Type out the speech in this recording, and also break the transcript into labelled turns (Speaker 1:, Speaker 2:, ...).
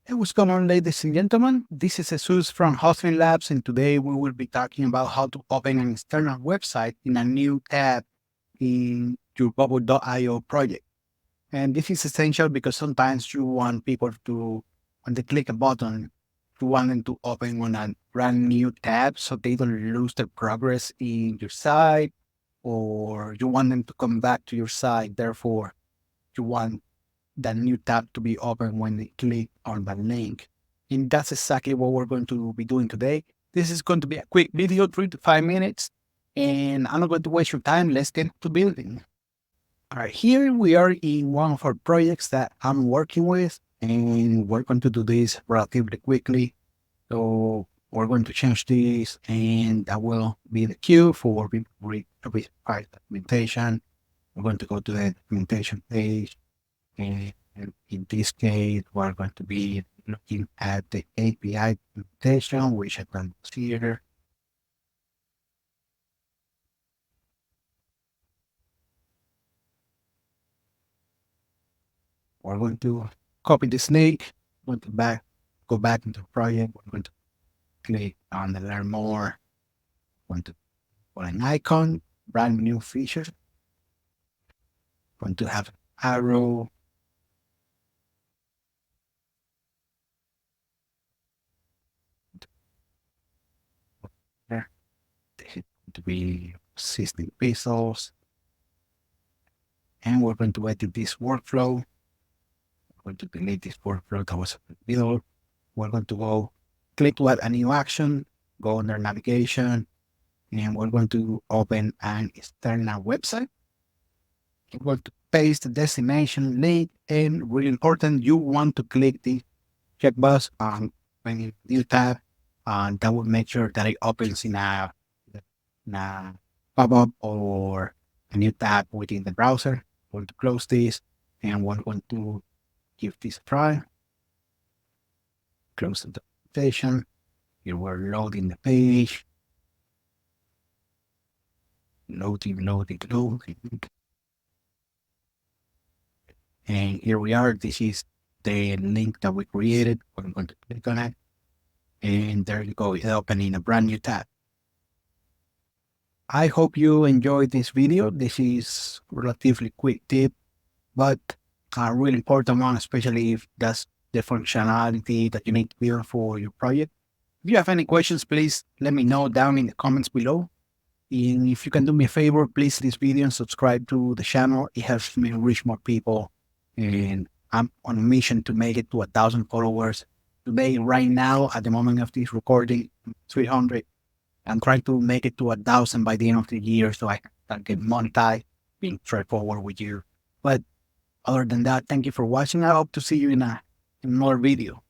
Speaker 1: Hey, what's going on, ladies and gentlemen? This is Jesus from Hosting Labs, and today we will be talking about how to open an external website in a new tab in your Bubble.io project. And this is essential because sometimes you want people to, when they click a button, you want them to open on a brand new tab so they don't lose their progress in your site, or you want them to come back to your site. Therefore, you want that new tab to be open when they click on the link. And that's exactly what we're going to be doing today. This is going to be a quick video, 3 to 5 minutes, and I'm not going to waste your time. Let's get to building. All right, here we are in one of our projects that I'm working with, and we're going to do this relatively quickly. So we're going to change this, and that will be the queue for documentation. We're going to go to the documentation page, and in this case, we're going to be looking at the API implementation, which I can see here. We're going to copy this link, going to go back into the project. We're going to click on the learn more. Going to put an icon, brand new feature. Going to have an arrow. There. This is going to be 16 pesos. And we're going to edit this workflow. We're going to delete this workflow that was in the middle. We're going to go click to add a new action, go under navigation, and we're going to open an external website. We're going to paste the destination link, and really important, you want to click the checkbox on when new tab, and that will make sure that it opens in a pop-up or a new tab within the browser. We're going to close this, and we're going to give this a try. Close the documentation. Here we're loading the page. Loading. And here we are. This is the link that we created. We're going to click on it. And there you go. It's opening a brand new tab. I hope you enjoyed this video. This is relatively quick tip, but a really important one, especially if that's the functionality that you need to build for your project. If you have any questions, please let me know down in the comments below. And if you can do me a favor, please this video and subscribe to the channel. It helps me reach more people. And I'm on a mission to make it to 1,000 followers. Today, right now, at the moment of this recording, 300. I'm trying to make it to 1,000 by the end of the year so I can get monetized, being straightforward with you. But other than that, thank you for watching. I hope to see you in another video.